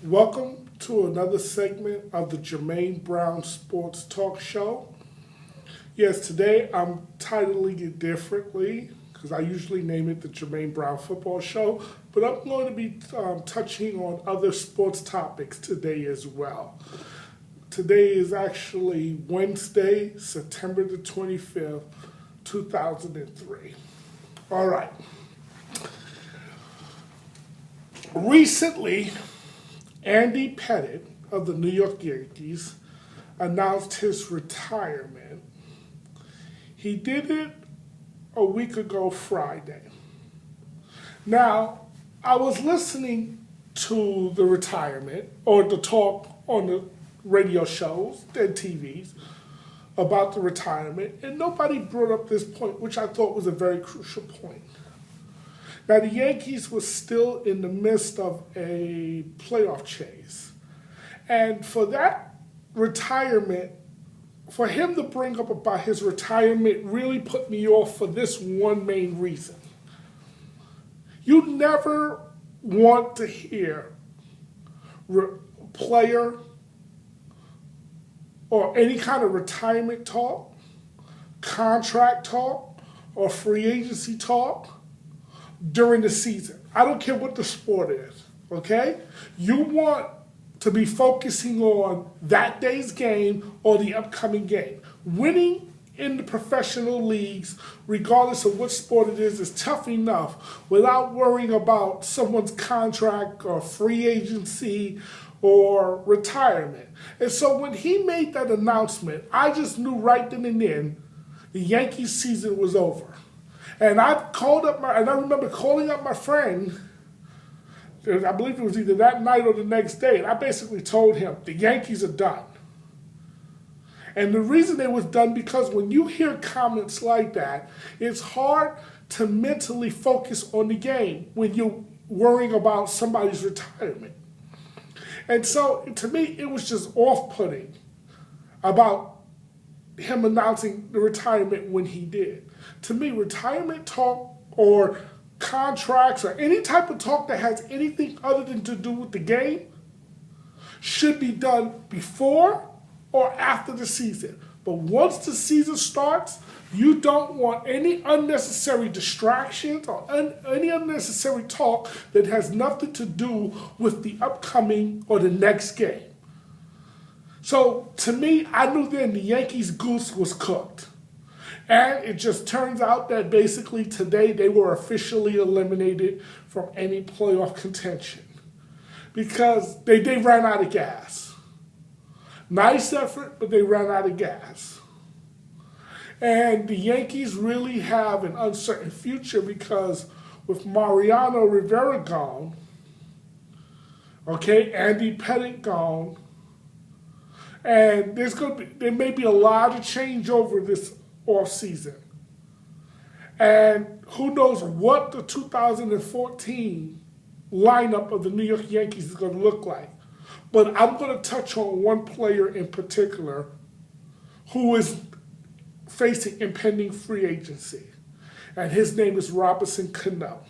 Welcome to another segment of the Jermaine Brown Sports Talk Show. Yes, today I'm titling it differently because I usually name it the Jermaine Brown Football Show, but I'm going to be touching on other sports topics today as well. Today is actually Wednesday, September the 25th, 2003. All right. Recently, Andy Pettitte of the New York Yankees announced his retirement. He did it a week ago Friday. Now, I was listening to the retirement or the talk on the radio shows and TVs about the retirement, and nobody brought up this point, which I thought was a very crucial point. Now, the Yankees were still in the midst of a playoff chase. And for that retirement, for him to bring up about his retirement really put me off for this one main reason. You never want to hear player or any kind of retirement talk, contract talk, or free agency talk during the season. I don't care what the sport is, okay? You want to be focusing on that day's game or the upcoming game. Winning in the professional leagues, regardless of what sport it is tough enough without worrying about someone's contract or free agency or retirement. And so when he made that announcement, I just knew right then and then the Yankees season was over. And I remember calling up my friend, I believe it was either that night or the next day, and I basically told him, the Yankees are done. And the reason they was done, because when you hear comments like that, it's hard to mentally focus on the game when you're worrying about somebody's retirement. And so, to me, it was just off-putting about him announcing the retirement when he did. To me, retirement talk or contracts or any type of talk that has anything other than to do with the game should be done before or after the season. But once the season starts, you don't want any unnecessary distractions or any unnecessary talk that has nothing to do with the upcoming or the next game. So to me, I knew then the Yankees' goose was cooked. And it just turns out that basically today they were officially eliminated from any playoff contention because they ran out of gas. Nice effort, but they ran out of gas. And the Yankees really have an uncertain future because with Mariano Rivera gone, Andy Pettitte gone, and there may be a lot of changeover this off season. And who knows what the 2014 lineup of the New York Yankees is going to look like. But I'm going to touch on one player in particular who is facing impending free agency. And his name is Robinson Cano.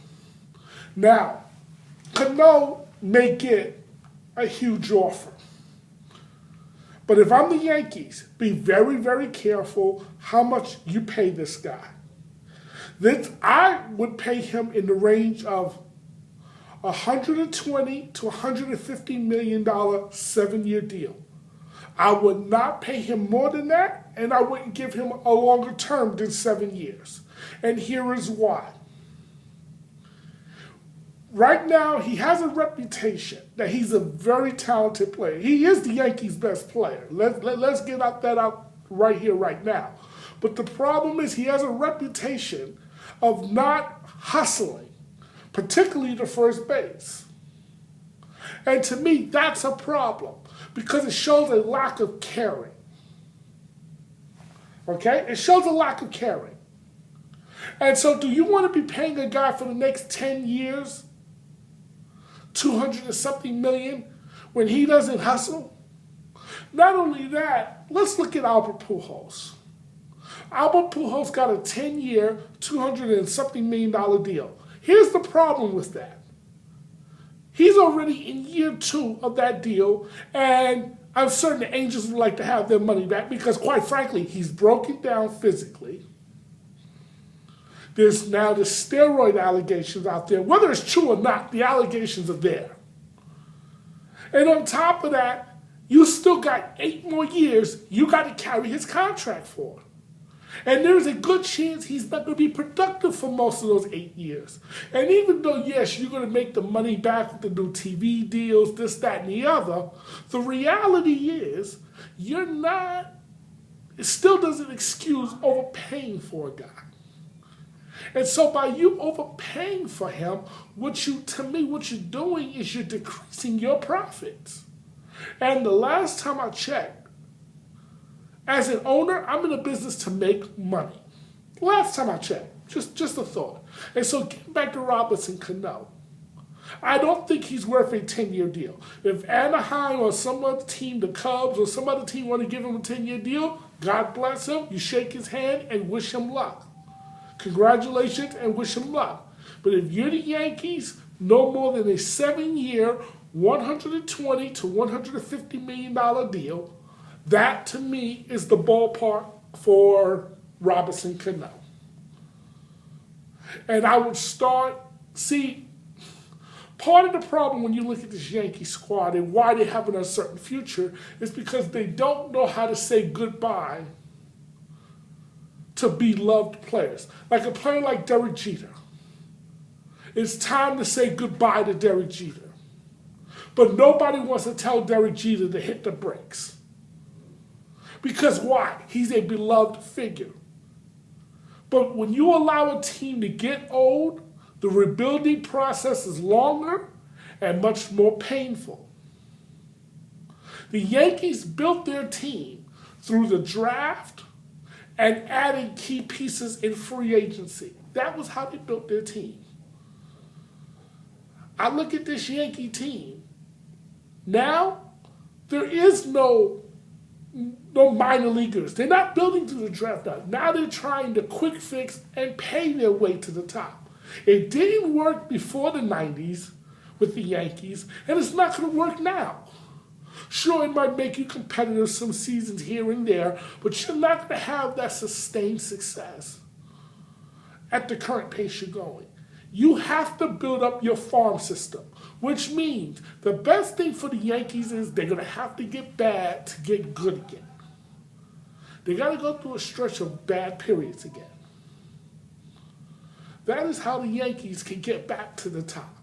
Now, Cano may get a huge offer. But if I'm the Yankees, be very, very careful how much you pay this guy. I would pay him in the range of $120 to $150 million 7-year deal. I would not pay him more than that, and I wouldn't give him a longer term than 7 years. And here is why. Right now, he has a reputation that he's a very talented player. He is the Yankees' best player. Let's get that out right here, right now. But the problem is he has a reputation of not hustling, particularly the first base. And to me, that's a problem because it shows a lack of caring. Okay? It shows a lack of caring. And so do you want to be paying a guy for the next 10 years 200 and something million when he doesn't hustle? Not only that, let's look at Albert Pujols. Albert Pujols got a 10-year, $200 and something million deal. Here's the problem with that. He's already in year 2 of that deal, and I'm certain the Angels would like to have their money back because, quite frankly, he's broken down physically. There's now the steroid allegations out there. Whether it's true or not, the allegations are there. And on top of that, you still got 8 more years you got to carry his contract for. And there's a good chance he's not going to be productive for most of those 8 years. And even though, yes, you're going to make the money back with the new TV deals, this, that, and the other, the reality is you're not, it still doesn't excuse overpaying for a guy. And so by you overpaying for him, what you're doing is you're decreasing your profits. And the last time I checked, as an owner, I'm in a business to make money. Last time I checked, just a thought. And so getting back to Robinson Cano, I don't think he's worth a 10-year deal. If Anaheim or some other team, the Cubs or some other team want to give him a 10-year deal, God bless him. You shake his hand and wish him luck. Congratulations and wish him luck. But if you're the Yankees, no more than a 7-year, $120 to $150 million deal. That, to me, is the ballpark for Robinson Cano. And I would part of the problem when you look at this Yankee squad and why they have an uncertain future is because they don't know how to say goodbye to beloved players. Like a player like Derek Jeter. It's time to say goodbye to Derek Jeter. But nobody wants to tell Derek Jeter to hit the brakes. Because why? He's a beloved figure. But when you allow a team to get old, the rebuilding process is longer and much more painful. The Yankees built their team through the draft and adding key pieces in free agency. That was how they built their team. I look at this Yankee team. Now, there is no minor leaguers. They're not building through the draft now. Now they're trying to quick fix and pay their way to the top. It didn't work before the 90s with the Yankees, and it's not going to work now. Sure, it might make you competitive some seasons here and there, but you're not going to have that sustained success at the current pace you're going. You have to build up your farm system, which means the best thing for the Yankees is they're going to have to get bad to get good again. They got to go through a stretch of bad periods again. That is how the Yankees can get back to the top.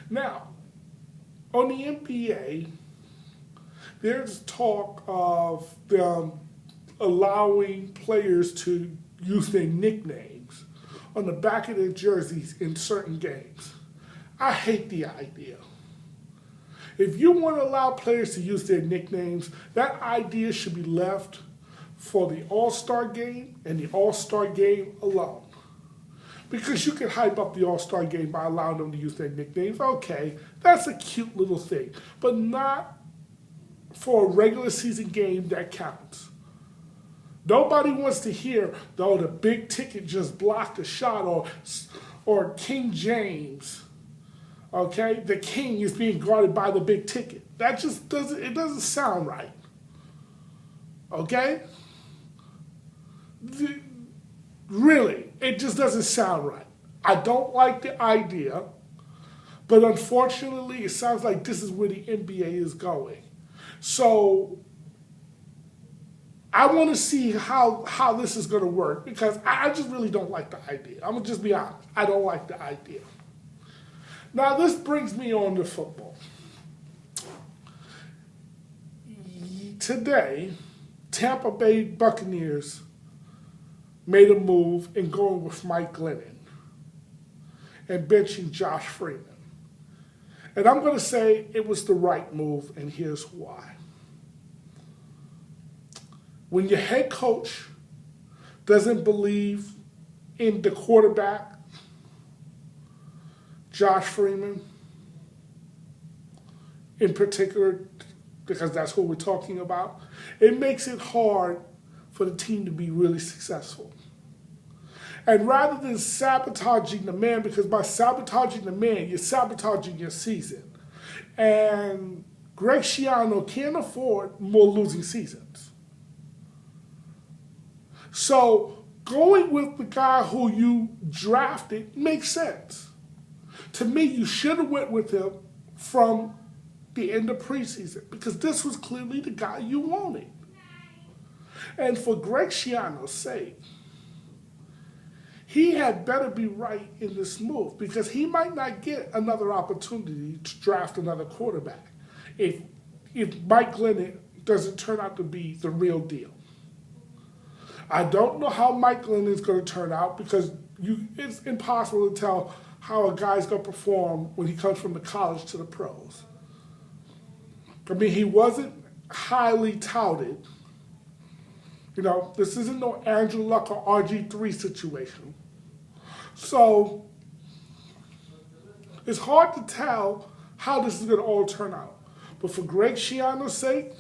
Now, on the NBA, there's talk of them allowing players to use their nicknames on the back of their jerseys in certain games. I hate the idea. If you want to allow players to use their nicknames, that idea should be left for the All-Star game and the All-Star game alone. Because you can hype up the All-Star game by allowing them to use their nicknames. Okay, that's a cute little thing, but not for a regular season game that counts. Nobody wants to hear, though, the big ticket just blocked a shot or King James. Okay, the king is being guarded by the big ticket. That just doesn't sound right. Okay? Really, it just doesn't sound right. I don't like the idea, but unfortunately, it sounds like this is where the NBA is going. So I want to see how this is going to work because I just really don't like the idea. I'm going to just be honest. I don't like the idea. Now, this brings me on to football. Today, Tampa Bay Buccaneers made a move in going with Mike Glennon and benching Josh Freeman. And I'm going to say it was the right move, and here's why. When your head coach doesn't believe in the quarterback, Josh Freeman, in particular, because that's what we're talking about, it makes it hard for the team to be really successful. And rather than sabotaging the man, because by sabotaging the man, you're sabotaging your season. And Greg Schiano can't afford more losing seasons. So going with the guy who you drafted makes sense. To me, you should have went with him from the end of preseason because this was clearly the guy you wanted. And for Greg Schiano's sake, he had better be right in this move because he might not get another opportunity to draft another quarterback if Mike Glennon doesn't turn out to be the real deal. I don't know how Mike Glennon is going to turn out because it's impossible to tell how a guy's going to perform when he comes from the college to the pros. I mean, he wasn't highly touted. You know, this isn't no Andrew Luck or RG3 situation. So it's hard to tell how this is going to all turn out. But for Greg Schiano's sake,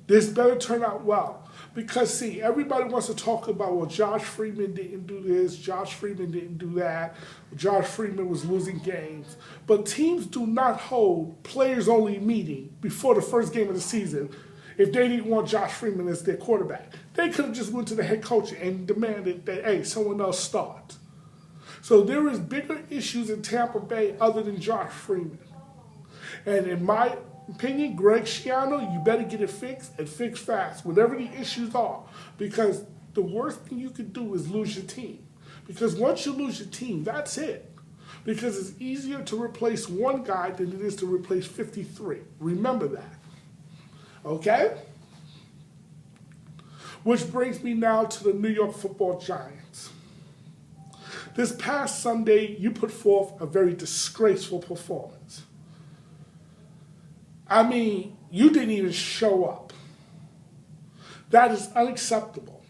this better turn out well. Because, see, everybody wants to talk about, well, Josh Freeman didn't do this, Josh Freeman didn't do that, Josh Freeman was losing games. But teams do not hold players-only meeting before the first game of the season if they didn't want Josh Freeman as their quarterback. They could have just went to the head coach and demanded that, hey, someone else start. So there is bigger issues in Tampa Bay other than Josh Freeman. And in my opinion, Greg Schiano, you better get it fixed and fix fast, whatever the issues are. Because the worst thing you could do is lose your team. Because once you lose your team, that's it. Because it's easier to replace one guy than it is to replace 53. Remember that. Okay? Which brings me now to the New York Football Giants. This past Sunday, you put forth a very disgraceful performance. I mean, you didn't even show up. That is unacceptable.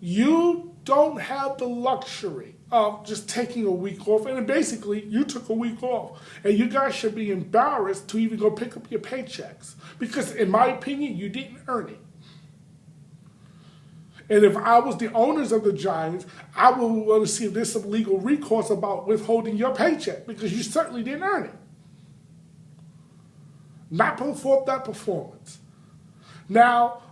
You don't have the luxury of just taking a week off. And basically, you took a week off. And you guys should be embarrassed to even go pick up your paychecks. Because in my opinion, you didn't earn it. And if I was the owners of the Giants, I would want to see if there's some legal recourse about withholding your paycheck. Because you certainly didn't earn it. Not put forth that performance. Now,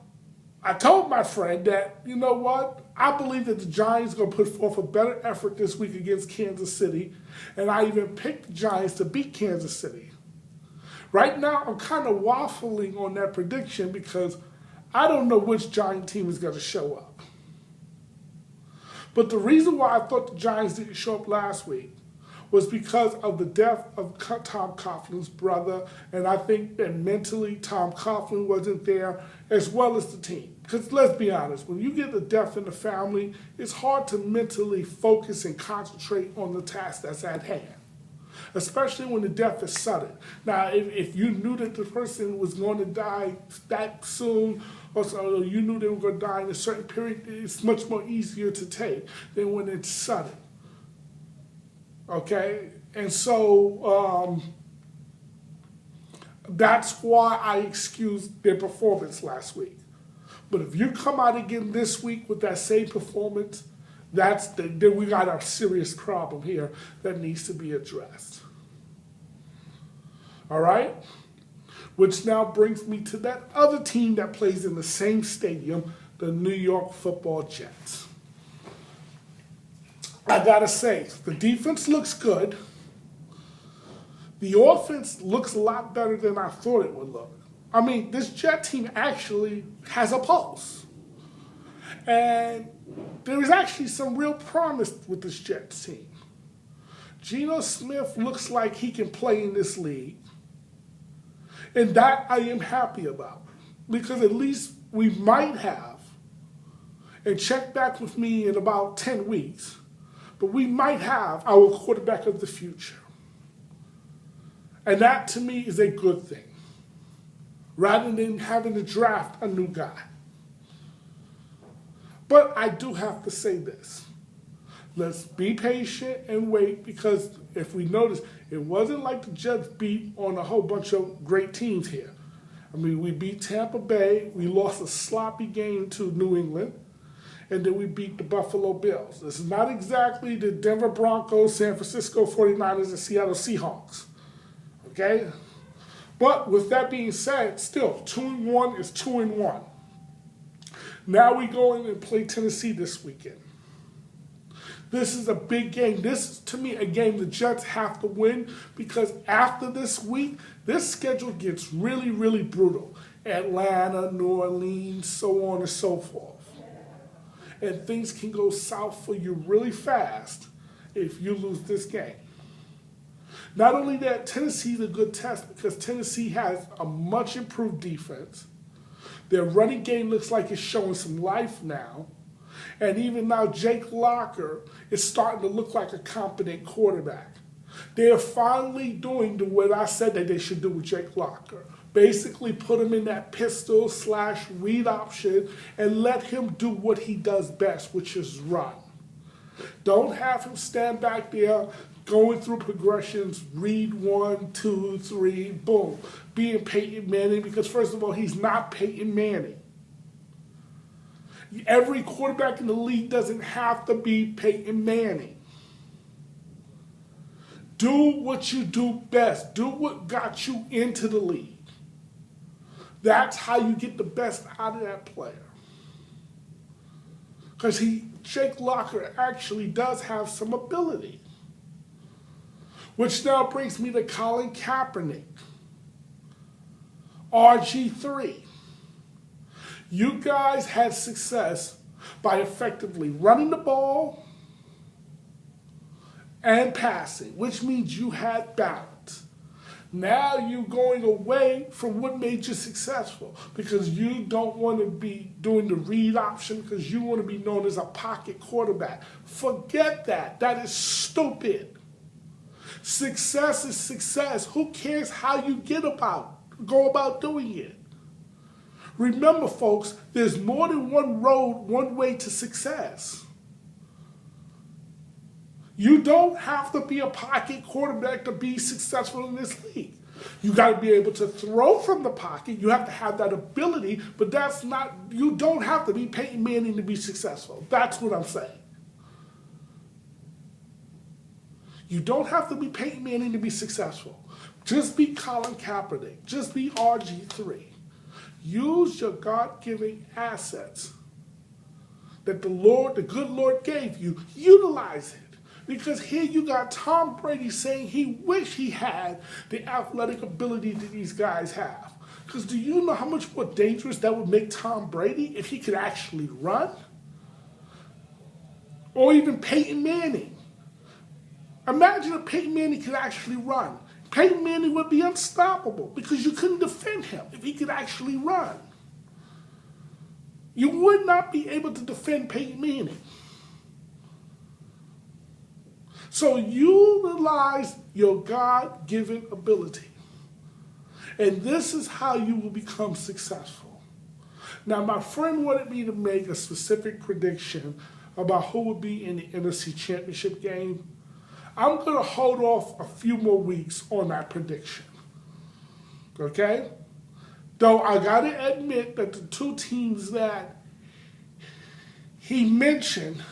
I told my friend that, you know what, I believe that the Giants are going to put forth a better effort this week against Kansas City, and I even picked the Giants to beat Kansas City. Right now, I'm kind of waffling on that prediction because I don't know which Giant team is going to show up. But the reason why I thought the Giants didn't show up last week was because of the death of Tom Coughlin's brother, and I think that mentally Tom Coughlin wasn't there, as well as the team. Because let's be honest, when you get a death in the family, it's hard to mentally focus and concentrate on the task that's at hand, especially when the death is sudden. Now, if you knew that the person was going to die that soon, or so you knew they were going to die in a certain period, it's much more easier to take than when it's sudden. Okay, and so that's why I excused their performance last week. But if you come out again this week with that same performance, then we got a serious problem here that needs to be addressed. All right? Which now brings me to that other team that plays in the same stadium, the New York Football Jets. I gotta say, the defense looks good. The offense looks a lot better than I thought it would look. I mean, this Jet team actually has a pulse. And there is actually some real promise with this Jets team. Geno Smith looks like he can play in this league. And that I am happy about. Because at least we might have, and check back with me in about 10 weeks, but we might have our quarterback of the future. And that, to me, is a good thing, rather than having to draft a new guy. But I do have to say this. Let's be patient and wait, because if we notice, it wasn't like the Jets beat on a whole bunch of great teams here. I mean, we beat Tampa Bay. We lost a sloppy game to New England. And then we beat the Buffalo Bills. This is not exactly the Denver Broncos, San Francisco 49ers, and Seattle Seahawks. Okay? But with that being said, still, 2-1 is 2-1. Now we go in and play Tennessee this weekend. This is a big game. This is, to me, a game the Jets have to win because after this week, this schedule gets really, really brutal. Atlanta, New Orleans, so on and so forth. And things can go south for you really fast if you lose this game. Not only that, Tennessee's a good test because Tennessee has a much improved defense. Their running game looks like it's showing some life now. And even now, Jake Locker is starting to look like a competent quarterback. They are finally doing what I said that they should do with Jake Locker. Basically put him in that pistol/read option and let him do what he does best, which is run. Don't have him stand back there going through progressions, read 1, 2, 3, boom, being Peyton Manning, because first of all, he's not Peyton Manning. Every quarterback in the league doesn't have to be Peyton Manning. Do what you do best. Do what got you into the league. That's how you get the best out of that player. Because Jake Locker actually does have some ability. Which now brings me to Colin Kaepernick. RG3. You guys had success by effectively running the ball and passing, which means you had balance. Now you're going away from what made you successful because you don't want to be doing the read option because you want to be known as a pocket quarterback. Forget that. That is stupid. Success is success. Who cares how you go about doing it? Remember, folks, there's more than one road, one way to success. You don't have to be a pocket quarterback to be successful in this league. You got to be able to throw from the pocket. You have to have that ability, but you don't have to be Peyton Manning to be successful. That's what I'm saying. You don't have to be Peyton Manning to be successful. Just be Colin Kaepernick. Just be RG3. Use your God-given assets that the good Lord gave you. Utilize it. Because here you got Tom Brady saying he wished he had the athletic ability that these guys have. Because do you know how much more dangerous that would make Tom Brady if he could actually run? Or even Peyton Manning. Imagine if Peyton Manning could actually run. Peyton Manning would be unstoppable because you couldn't defend him if he could actually run. You would not be able to defend Peyton Manning. So utilize your God-given ability. And this is how you will become successful. Now, my friend wanted me to make a specific prediction about who would be in the NFC Championship game. I'm going to hold off a few more weeks on that prediction. Okay? Though I got to admit that the two teams that he mentioned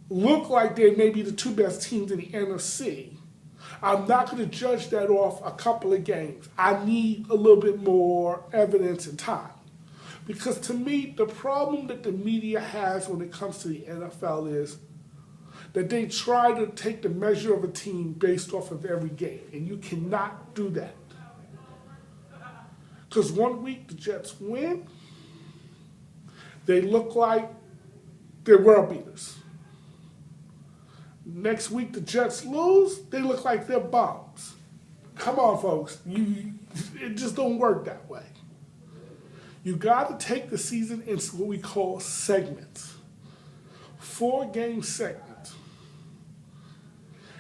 look like they may be the two best teams in the NFC. I'm not going to judge that off a couple of games. I need a little bit more evidence and time. Because to me, the problem that the media has when it comes to the NFL is that they try to take the measure of a team based off of every game, and you cannot do that. Because one week the Jets win, they look like they're world beaters. Next week the Jets lose, they look like they're bums. Come on, folks. It just don't work that way. You got to take the season in what we call segments. 4-game segments.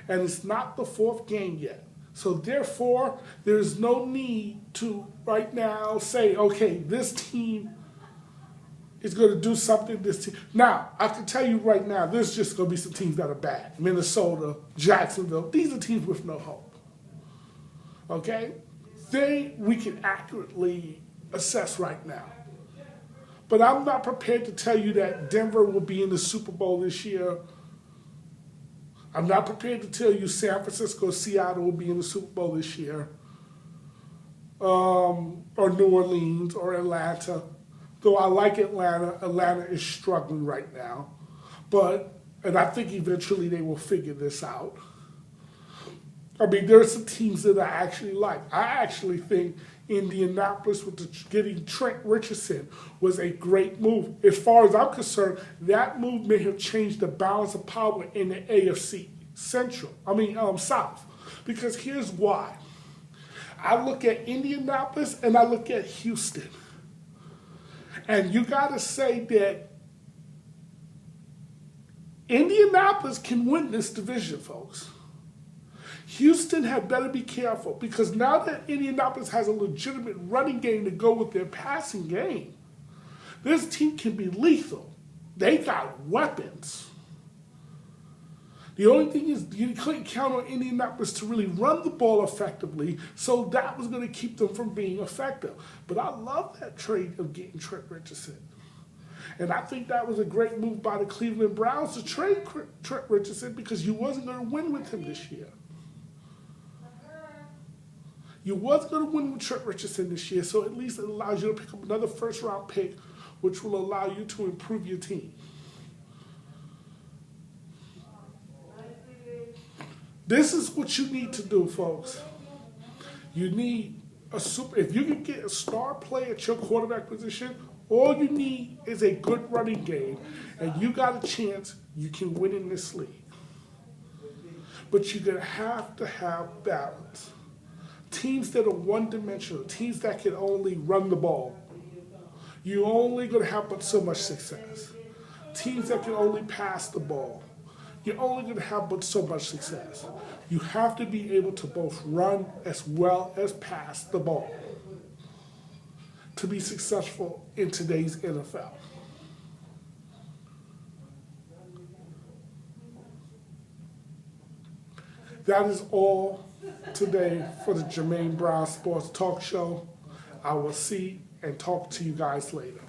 And it's not the 4th game yet. So therefore, there's no need to right now say, okay, this team is going to do something this team. Now, I can tell you right now, there's just going to be some teams that are bad. Minnesota, Jacksonville, these are teams with no hope. Okay? We can accurately assess right now. But I'm not prepared to tell you that Denver will be in the Super Bowl this year. I'm not prepared to tell you San Francisco, Seattle will be in the Super Bowl this year. Or New Orleans or Atlanta. Though I like Atlanta, Atlanta is struggling right now. And I think eventually they will figure this out. I mean, there are some teams that I actually like. I actually think Indianapolis with getting Trent Richardson was a great move. As far as I'm concerned, that move may have changed the balance of power in the AFC South. Because here's why. I look at Indianapolis and I look at Houston. And you got to say that Indianapolis can win this division, folks. Houston had better be careful because now that Indianapolis has a legitimate running game to go with their passing game, this team can be lethal. They got weapons. The only thing is you couldn't count on Indianapolis to really run the ball effectively, so that was going to keep them from being effective. But I love that trade of getting Trent Richardson. And I think that was a great move by the Cleveland Browns to trade Trent Richardson because you wasn't going to win with him this year. You wasn't going to win with Trent Richardson this year, so at least it allows you to pick up another first-round pick, which will allow you to improve your team. This is what you need to do, folks. You need if you can get a star player at your quarterback position, all you need is a good running game, and you got a chance you can win in this league. But you're going to have balance. Teams that are one-dimensional, teams that can only run the ball, you're only going to have but so much success. Teams that can only pass the ball, you're only going to have but so much success. You have to be able to both run as well as pass the ball to be successful in today's NFL. That is all today for the Jermaine Brown Sports Talk Show. I will see and talk to you guys later.